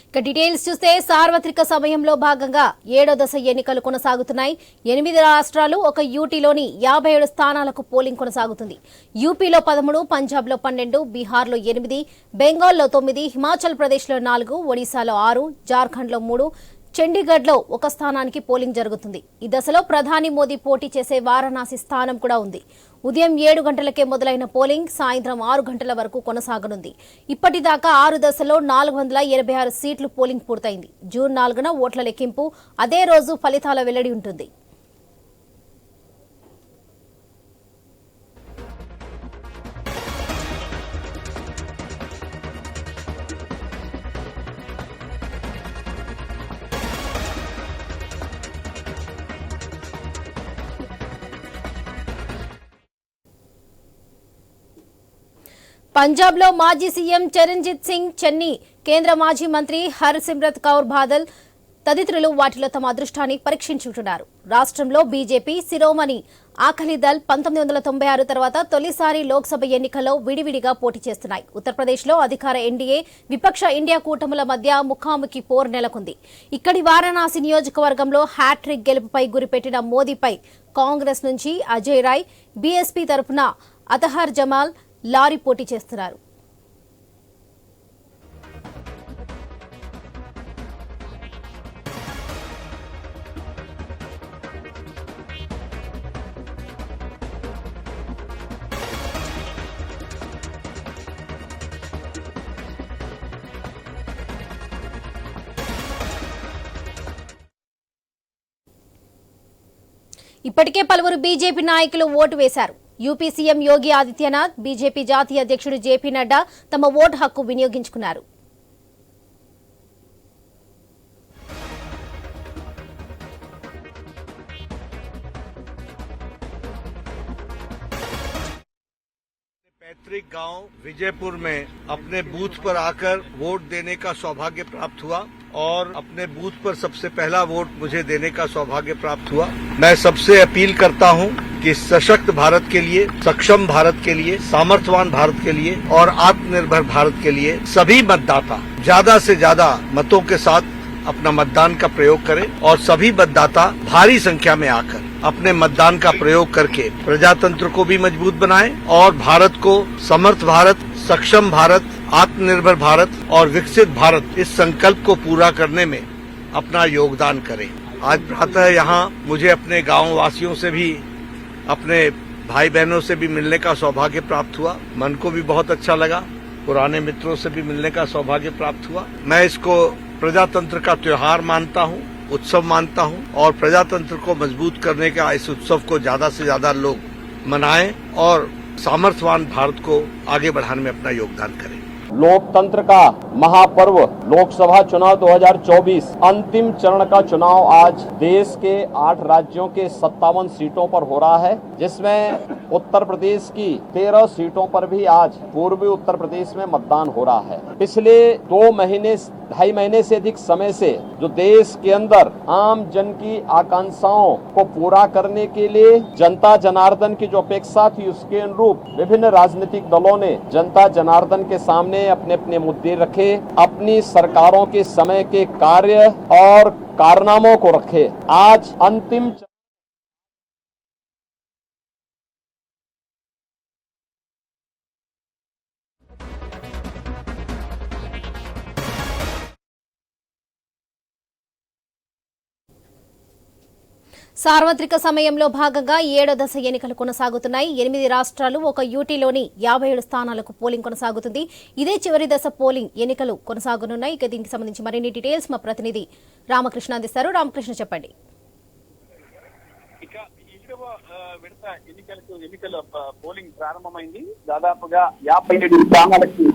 ఇక డీటెయిల్స్ చూస్తే సార్వత్రిక సమయంలో భాగంగా 7వ దశ ఎన్నికలు కొనసాగుతున్నాయి. 8 రాష్ట్రాలు ఒక యూటీలోని 57 స్థానాలకు పోలింగ్ కొనసాగుతుంది. యూపీలో 13, పంజాబ్లో 12, బీహార్లో 8, బెంగాల్లో 9, హిమాచల్ ప్రదేశ్లో 4, ఒడిశాలో 6, జార్ఖండ్లో 3, చండీగఢ్లో 1 స్థానానికి పోలింగ్ జరుగుతుంది. ఈ దశలో ప్రధాని మోదీ పోటీ చేసే వారణాసి స్థానం కూడా ఉంది. ఉదయం 7 గంటలకే మొదలైన పోలింగ్ సాయంత్రం 6 గంటల వరకు కొనసాగనుంది. ఇప్పటిదాకా 6 దశలో 486 సీట్లు పోలింగ్ పూర్తయింది. జూన్ 4న ఓట్ల లెక్కింపు, అదే రోజు ఫలితాల వెల్లడి ఉంటుంది. పంజాబ్లో మాజీ సీఎం చరణ్జీత్ సింగ్ చెన్నీ, కేంద్ర మాజీ మంత్రి హర్సిమ్రత్ కౌర్ బాదల్ తదితరులు వాటిలో తమ అదృష్టాన్ని పరీక్షించుకుంటున్నారు. రాష్ట్రంలో బీజేపీ, శిరోమణి అకాలీదళ్ 1996 తర్వాత తొలిసారి లోక్సభ ఎన్నికల్లో విడివిడిగా పోటీ చేస్తున్నాయి. ఉత్తరప్రదేశ్లో అధికార ఎన్డీఏ, విపక్ష ఇండియా కూటముల మధ్య ముఖాముఖి పోరు నెలకొంది. ఇక్కడి వారణాసి నియోజకవర్గంలో హ్యాట్రిక్ గెలుపుపై గురిపెట్టిన మోదీపై కాంగ్రెస్ నుంచి అజయ్ రాయ్, బీఎస్పీ తరఫున అతహర్ జమాల్ లారీ పోటీ చేస్తున్నారు. ఇప్పటికే పలువురు బీజేపీ నాయకులు ఓటు వేశారు. UP CM Yogi Adityanath, BJP జాతీయ అధ్యక్షుడు జేపీ నడ్డా తమ ఓటు హక్కు వినియోగించుకున్నారు. पैतृक गांव विजयपुर में अपने बूथ पर आकर वोट देने का सौभाग्य प्राप्त हुआ और अपने बूथ पर सबसे पहला वोट मुझे देने का सौभाग्य प्राप्त हुआ। मैं सबसे अपील करता हूं कि सशक्त भारत के लिए, सक्षम भारत के लिए, सामर्थ्यवान भारत के लिए और आत्मनिर्भर भारत के लिए सभी मतदाता ज्यादा से ज्यादा मतों के साथ अपना मतदान का प्रयोग करें और सभी मतदाता भारी संख्या में आकर अपने मतदान का प्रयोग करके प्रजातंत्र को भी मजबूत बनाएं और भारत को समर्थ भारत, सक्षम भारत, आत्मनिर्भर भारत और विकसित भारत इस संकल्प को पूरा करने में अपना योगदान करें। आज प्रातः यहाँ मुझे अपने गांव वासियों से भी, अपने भाई बहनों से भी मिलने का सौभाग्य प्राप्त हुआ। मन को भी बहुत अच्छा लगा। पुराने मित्रों से भी मिलने का सौभाग्य प्राप्त हुआ। मैं इसको प्रजातंत्र का त्योहार मानता हूँ, उत्सव मानता हूँ और प्रजातंत्र को मजबूत करने का इस उत्सव को ज्यादा से ज्यादा लोग मनाएं और सामर्थ्यवान भारत को आगे बढ़ाने में अपना योगदान करें। लोकतंत्र का महापर्व लोकसभा चुनाव 2024 अंतिम चरण का चुनाव आज देश के 8 राज्यों के 57 सीटों पर हो रहा है, जिसमें उत्तर प्रदेश की 13 सीटों पर भी आज पूर्वी उत्तर प्रदेश में मतदान हो रहा है। पिछले 2.5 महीने से अधिक समय से जो देश के अंदर आम जन की आकांक्षाओं को पूरा करने के लिए जनता जनार्दन की जो अपेक्षा थी, उसके अनुरूप विभिन्न राजनीतिक दलों ने जनता जनार्दन के सामने अपने अपने मुद्दे रखे, अपनी सरकारों के समय के कार्य और कारनामों को रखे। आज अंतिम సార్వత్రిక సమయంలో భాగంగా 7వ దశ ఎన్నికలు కొనసాగుతున్నాయి. 8 రాష్ట్రాలు ఒక యూటీలోని 57 స్థానాలకు పోలింగ్ కొనసాగుతుంది. ఇదే చివరి దశ పోలింగ్ ఎన్నికలు కొనసాగనున్నాయి. ఇక దీనికి సంబంధించి మరిన్ని డీటెయిల్స్ మా ప్రతినిధి రామకృష్ణ అందిస్తారు. రామకృష్ణ చెప్పండి. ఇక 7వ విడత ఎన్నికల పోలింగ్ ప్రారంభమైంది. దాదాపుగా 57 స్థానాలకు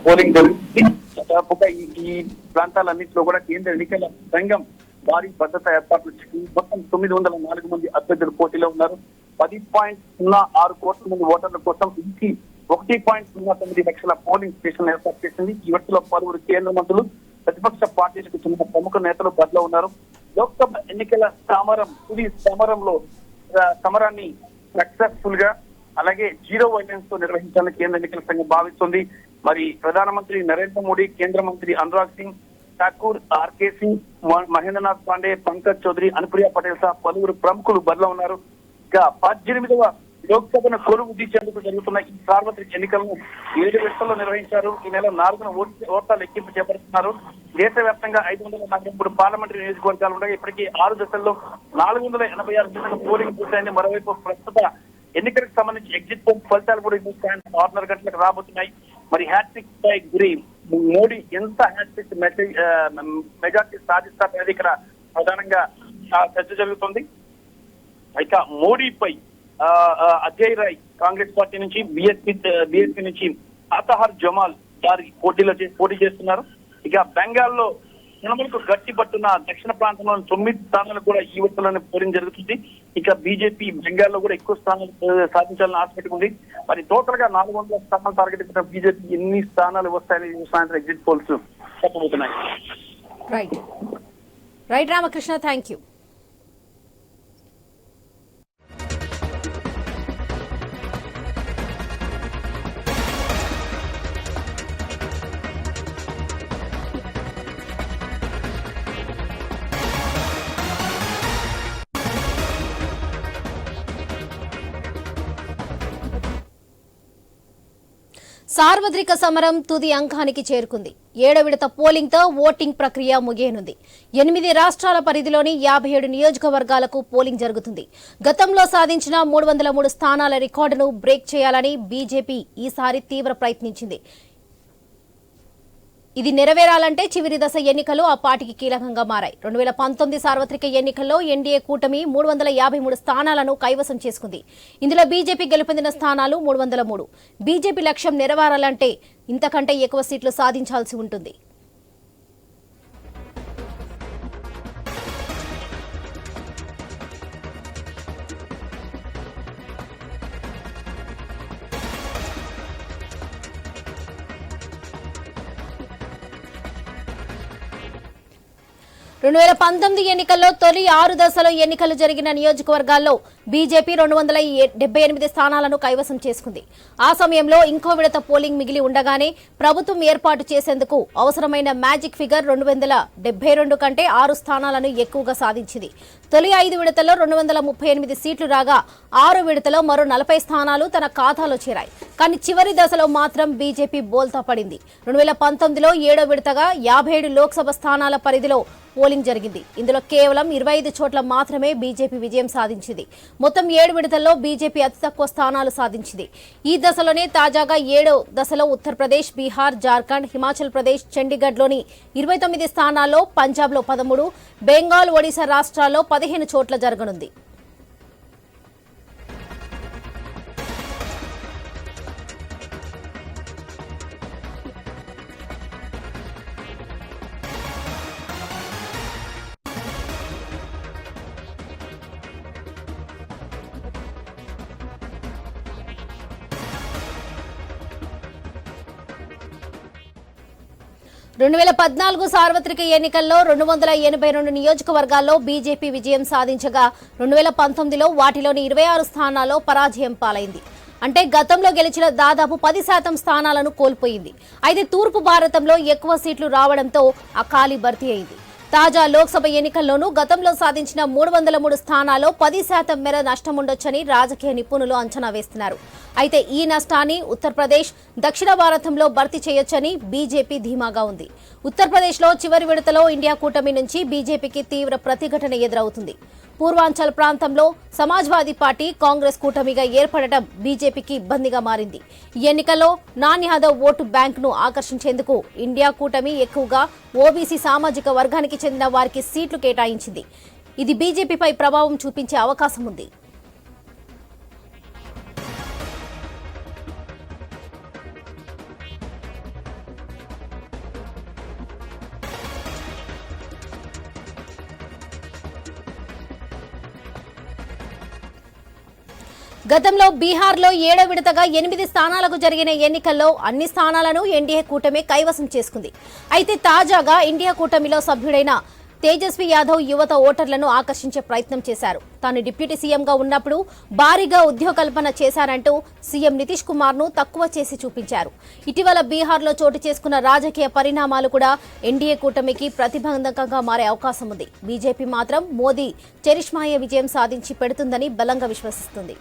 పోలింగ్ జరుగుతుంది. దాదాపుగా ఈ ప్రాంతాలన్నింటిలో కూడా కేంద్ర ఎన్నికల సంఘం భారీ భద్రతా ఏర్పాట్లు చేసి మొత్తం 904 మంది అభ్యర్థులు పోటీలో ఉన్నారు. 10.06 కోట్ల మంది ఓటర్ల కోసం ఇంటి 1.09 లక్షల పోలింగ్ స్టేషన్ ఏర్పాటు చేసింది. ఈ విడతలో పలువురు కేంద్ర మంత్రులు, ప్రతిపక్ష పార్టీలకు చెందిన ప్రముఖ నేతలు బరిలో ఉన్నారు. లోక్సభ ఎన్నికల తుది సమరాన్ని సక్సెస్ఫుల్ గా అలాగే జీరో వైలెన్స్ తో నిర్వహించాలని కేంద్ర ఎన్నికల సంఘం భావిస్తుంది. మరి ప్రధానమంత్రి నరేంద్ర మోడీ, కేంద్ర మంత్రి అనురాగ్ సింగ్, ఠాకూర్, ఆర్కే సింగ్, మహేంద్రనాథ్ పాండే, పంకజ్ చౌదరి, అనుప్రియ పటేల్ సహా పలువురు ప్రముఖులు బరిలో ఉన్నారు. ఇక 18వ లోక్సభను కొలువు తీర్చేందుకు జరుగుతున్న ఈ సార్వత్రిక ఎన్నికలను 7 విడతల్లో నిర్వహించారు. ఈ నెల 4న ఓట్ల లెక్కింపు చేపడుతున్నారు. దేశవ్యాప్తంగా 543 పార్లమెంటరీ నియోజకవర్గాలు ఉండగా ఇప్పటికీ 6 దశల్లో 486 పోలింగ్ పూర్తయింది. మరోవైపు ప్రస్తుత ఎన్నికలకు సంబంధించి ఎగ్జిట్ పోల్ ఫలితాలు కూడా 6:30 గంటలకు రాబోతున్నాయి. మరి హ్యాట్రిక్ పై గురి మోడీ ఎంత హ్యాట్రిక్ మెజార్టీ సాధిస్తారనేది ఇక్కడ ప్రధానంగా చర్చ జరుగుతుంది. ఇక మోడీపై అజయ్ రాయ్ కాంగ్రెస్ పార్టీ నుంచి, బీఎస్పీ నుంచి అతహర్ జమాల్ గారి పోటీ చేస్తున్నారు. ఇక బెంగాల్లో తృణమూలకు గట్టి పట్టున్న దక్షిణ ప్రాంతంలో 9 స్థానాలు కూడా ఈ విడతలోనే పోలింగ్ జరుగుతుంది. ఇక బీజేపీ బెంగాల్లో కూడా ఎక్కువ స్థానాలు సాధించాలని ఆశ పెట్టుకుంది. మరి టోటల్ గా 400 స్థానాలు టార్గెట్ ఇచ్చిన బీజేపీ ఎన్ని స్థానాలు వస్తాయని సాయంత్రం ఎగ్జిట్ పోల్స్ చెప్పబోతున్నాయి. Right Ramakrishna, thank you. సార్వత్రిక సమరం తుది అంకానికి చేరుకుంది. 7వ విడత పోలింగ్ తో ఓటింగ్ ప్రక్రియ ముగియనుంది. 8 రాష్ట్రాల పరిధిలోని 57 నియోజకవర్గాలకు పోలింగ్ జరుగుతుంది. గతంలో సాధించిన 303 స్థానాల రికార్డును బ్రేక్ చేయాలని బీజేపీ ఈసారి తీవ్ర ప్రయత్నించింది. ఇది నెరవేరాలంటే చివరి దశ ఎన్నికలు ఆ పార్టీకి కీలకంగా మారాయి. 2019 సార్వత్రిక ఎన్నికల్లో ఎన్డీఏ కూటమి 353 స్థానాలను కైవసం చేసుకుంది. ఇందులో బీజేపీ గెలుపొందిన స్థానాలు 303. బీజేపీ లక్ష్యం నెరవేరాలంటే ఇంతకంటే ఎక్కువ సీట్లు సాధించాల్సి ఉంటుంది. ఎన్నికల్లో తొలి 6 దశలో ఎన్నికలు జరిగిన నియోజకవర్గాల్లో బీజేపీ 278 స్థానాలను కైవసం చేసుకుంది. ఆ సమయంలో ఇంకో విడత పోలింగ్ మిగిలి ఉండగానే ప్రభుత్వం ఏర్పాటు చేసేందుకు అవసరమైన మ్యాజిక్ ఫిగర్ 272 కంటే 6 స్థానాలను ఎక్కువగా సాధించింది. తొలి 5 విడతల్లో 238 సీట్లు రాగా 6 విడతలో మరో 40 స్థానాలు తన ఖాతాలో చేరాయి. కానీ చివరి దశలో మాత్రం బీజేపీ బోల్తా పడింది. 2019లో 7వ విడతగా 57 లోక్సభ స్థానాల పరిధిలో పోలింగ్ జరిగింది. ఇందులో కేవలం 25 చోట్ల మాత్రమే బీజేపీ విజయం సాధించింది. మొత్తం 7 విడతల్లో బీజేపీ అతి తక్కువ స్థానాలు సాధించింది. ఈ దశలోనే తాజాగా 7వ దశలో ఉత్తరప్రదేశ్, బీహార్, జార్ఖండ్, హిమాచల్ ప్రదేశ్, చండీగఢ్లోని 29 స్థానాల్లో, పంజాబ్లో 13, బెంగాల్, ఒడిశా రాష్ట్రాల్లో 15 చోట్ల జరగనుంది. సార్వత్రిక ఎన్నికల్లో 282 నియోజకవర్గాల్లో బీజేపీ విజయం సాధించగా 2019లో వాటిలోని 26 స్థానాల్లో పరాజయం పాలైంది. అంటే గతంలో గెలిచిన దాదాపు 10% స్థానాలను కోల్పోయింది. అయితే తూర్పు భారతంలో ఎక్కువ సీట్లు రావడంతో ఆ ఖాళీ భర్తీ అయింది. తాజా లోక్సభ ఎన్నికల్లోనూ గతంలో సాధించిన 303 స్థానాల్లో 10% మేర నష్టం ఉండొచ్చని రాజకీయ నిపుణులు అంచనా వేస్తున్నారు. అయితే ఈ నష్టాన్ని ఉత్తరప్రదేశ్, దక్షిణ భారతంలో భర్తీ చేయొచ్చని బీజేపీ ధీమాగా ఉంది. ఉత్తరప్రదేశ్లో చివరి విడతలో ఇండియా కూటమి నుంచి బీజేపీకి తీవ్ర ప్రతిఘటన ఎదురవుతుంది. పూర్వాంచల్ ప్రాంతంలో సమాజ్వాదీ పార్టీ, కాంగ్రెస్ కూటమిగా ఏర్పడటం బీజేపీకి ఇబ్బందిగా మారింది. ఈ ఎన్నికల్లో నాన్ యాదవ్ ఓటు బ్యాంకును ఆకర్షించేందుకు ఇండియా కూటమి ఎక్కువగా ఓబీసీ సామాజిక వర్గానికి చెందిన వారికి సీట్లు కేటాయించింది. ఇది బీజేపీపై ప్రభావం చూపించే అవకాశం ఉంది. గతంలో బీహార్లో 7వ విడతగా 8 స్థానాలకు జరిగిన ఎన్నికల్లో అన్ని స్థానాలను ఎన్డీఏ కూటమి కైవసం చేసుకుంది. అయితే తాజాగా ఇండియా కూటమిలో సభ్యుడైన తేజస్వి యాదవ్ యువత ఓటర్లను ఆకర్షించే ప్రయత్నం చేశారు. తాను డిప్యూటీ సీఎంగా ఉన్నప్పుడు భారీగా ఉద్యోగ కల్పన చేశారంటూ సీఎం నితీష్ కుమార్ ను తక్కువ చేసి చూపించారు. ఇటీవల బీహార్లో చోటు చేసుకున్న రాజకీయ పరిణామాలు కూడా ఎన్డీఏ కూటమికి ప్రతిబంధకంగా మారే అవకాశం ఉంది. బీజేపీ మాత్రం మోదీ చరిష్మాయ విజయం సాధించి పెడుతుందని బలంగా విశ్వసిస్తుంది.